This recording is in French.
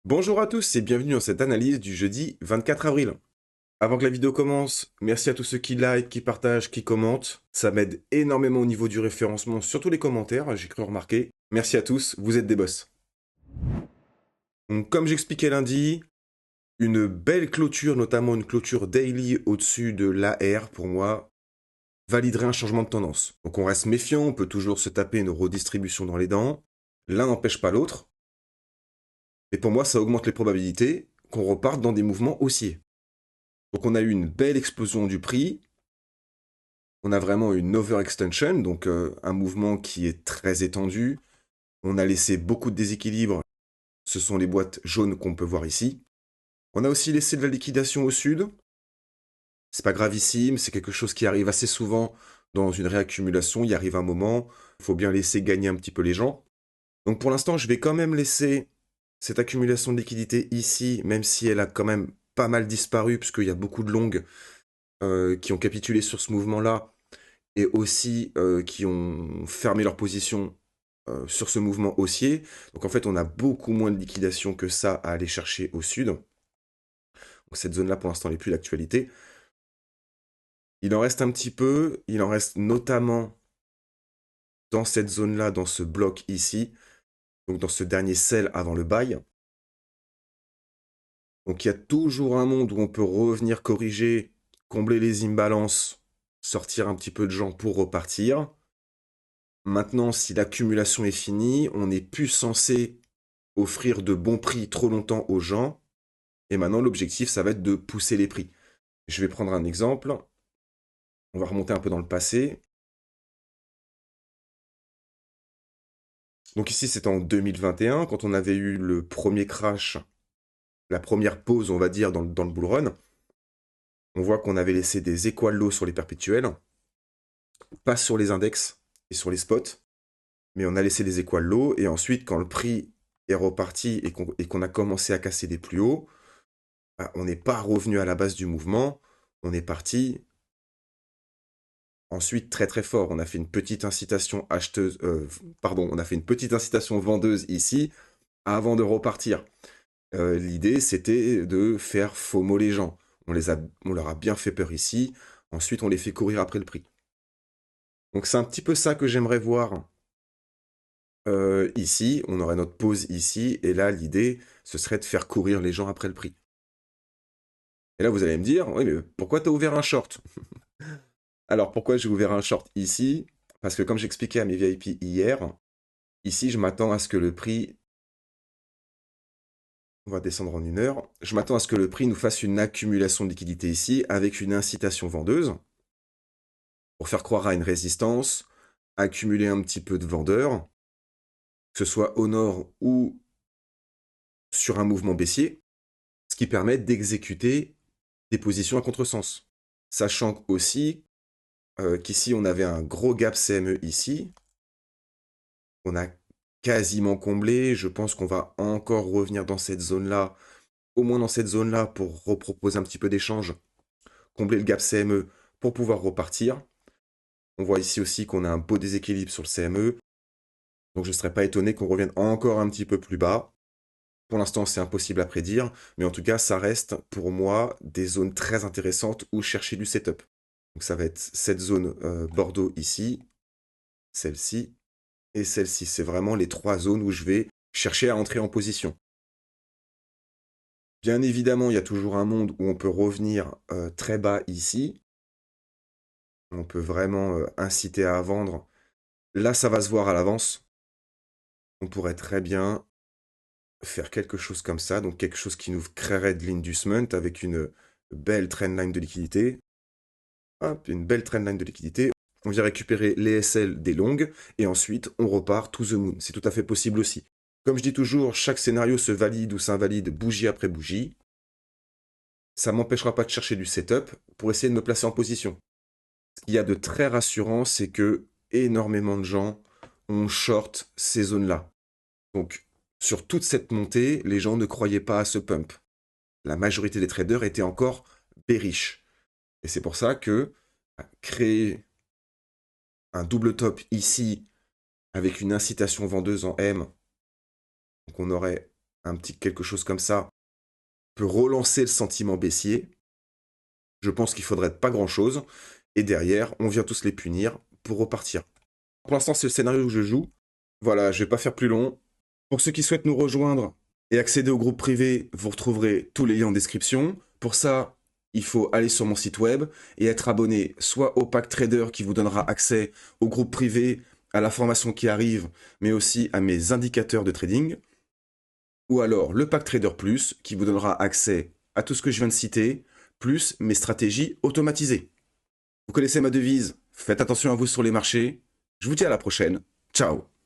Bonjour à tous et bienvenue dans cette analyse du jeudi 24 avril. Avant que la vidéo commence, merci à tous ceux qui like, qui partagent, qui commentent. Ça m'aide énormément au niveau du référencement, surtout les commentaires, j'ai cru remarquer. Merci à tous, vous êtes des boss. Donc, comme j'expliquais lundi, une belle clôture, notamment une clôture daily au-dessus de l'AR, pour moi, validerait un changement de tendance. Donc on reste méfiant, on peut toujours se taper une redistribution dans les dents. L'un n'empêche pas l'autre. Et pour moi, ça augmente les probabilités qu'on reparte dans des mouvements haussiers. Donc on a eu une belle explosion du prix, on a vraiment une overextension, donc un mouvement qui est très étendu. On a laissé beaucoup de déséquilibre, ce sont les boîtes jaunes qu'on peut voir ici. On a aussi laissé de la liquidation au sud. C'est pas gravissime, c'est quelque chose qui arrive assez souvent dans une réaccumulation, il arrive un moment, il faut bien laisser gagner un petit peu les gens. Donc pour l'instant, je vais quand même laisser cette accumulation de liquidité ici, même si elle a quand même pas mal disparu, puisqu'il y a beaucoup de longues qui ont capitulé sur ce mouvement-là, et aussi qui ont fermé leur position sur ce mouvement haussier. Donc en fait, on a beaucoup moins de liquidation que ça à aller chercher au sud. Donc cette zone-là, pour l'instant, n'est plus d'actualité. Il en reste un petit peu. Il en reste notamment dans cette zone-là, dans ce bloc ici. Donc dans ce dernier sell avant le buy. Donc il y a toujours un monde où on peut revenir corriger, combler les imbalances, sortir un petit peu de gens pour repartir. Maintenant, si l'accumulation est finie, on n'est plus censé offrir de bons prix trop longtemps aux gens. Et maintenant, l'objectif, ça va être de pousser les prix. Je vais prendre un exemple. On va remonter un peu dans le passé. Donc ici, c'était en 2021, quand on avait eu le premier crash, la première pause, on va dire, dans le bull run. On voit qu'on avait laissé des equal lows sur les perpétuels, pas sur les index et sur les spots, mais on a laissé des equal lows. Et ensuite, quand le prix est reparti et qu'on a commencé à casser des plus hauts, bah, on n'est pas revenu à la base du mouvement. On est parti ensuite très très fort. On a fait une petite incitation acheteuse, on a fait une petite incitation vendeuse ici avant de repartir. L'idée, c'était de faire FOMO les gens. On leur a bien fait peur ici. Ensuite, on les fait courir après le prix. Donc c'est un petit peu ça que j'aimerais voir ici. On aurait notre pause ici. Et là, l'idée, ce serait de faire courir les gens après le prix. Et là, vous allez me dire, oui, mais pourquoi tu as ouvert un short? Alors, pourquoi j'ai ouvert un short ici? Parce que comme j'expliquais à mes VIP hier, ici, je m'attends à ce que le prix... On va descendre en 1 heure. Je m'attends à ce que le prix nous fasse une accumulation de liquidité ici avec une incitation vendeuse pour faire croire à une résistance, accumuler un petit peu de vendeurs, que ce soit au nord ou sur un mouvement baissier, ce qui permet d'exécuter des positions à contresens. Sachant aussi qu'ici, on avait un gros gap CME ici. On a quasiment comblé. Je pense qu'on va encore revenir dans cette zone-là, au moins dans cette zone-là, pour reproposer un petit peu d'échange, combler le gap CME pour pouvoir repartir. On voit ici aussi qu'on a un beau déséquilibre sur le CME. Donc je ne serais pas étonné qu'on revienne encore un petit peu plus bas. Pour l'instant, c'est impossible à prédire, mais en tout cas, ça reste pour moi des zones très intéressantes où chercher du setup. Donc ça va être cette zone Bordeaux ici, celle-ci et celle-ci. C'est vraiment les trois zones où je vais chercher à entrer en position. Bien évidemment, il y a toujours un monde où on peut revenir très bas ici. On peut vraiment inciter à vendre. Là, ça va se voir à l'avance. On pourrait très bien faire quelque chose comme ça, donc quelque chose qui nous créerait de l'inducement avec une belle trendline de liquidité. Hop, une belle trendline de liquidité. On vient récupérer les SL des longues et ensuite on repart to the moon. C'est tout à fait possible aussi. Comme je dis toujours, chaque scénario se valide ou s'invalide bougie après bougie. Ça m'empêchera pas de chercher du setup pour essayer de me placer en position. Ce qu'il y a de très rassurant, c'est que énormément de gens ont short ces zones-là. Donc, sur toute cette montée, les gens ne croyaient pas à ce pump. La majorité des traders étaient encore bearish. Et c'est pour ça que créer un double top ici avec une incitation vendeuse en M, donc on aurait un petit quelque chose comme ça, peut relancer le sentiment baissier. Je pense qu'il faudrait pas grand-chose. Et derrière, on vient tous les punir pour repartir. Pour l'instant, c'est le scénario que je joue. Voilà, je vais pas faire plus long. Pour ceux qui souhaitent nous rejoindre et accéder au groupe privé, vous retrouverez tous les liens en description. Pour ça, il faut aller sur mon site web et être abonné soit au pack trader qui vous donnera accès au groupe privé, à la formation qui arrive, mais aussi à mes indicateurs de trading, ou alors le pack trader plus qui vous donnera accès à tout ce que je viens de citer, plus mes stratégies automatisées. Vous connaissez ma devise, faites attention à vous sur les marchés. Je vous dis à la prochaine. Ciao.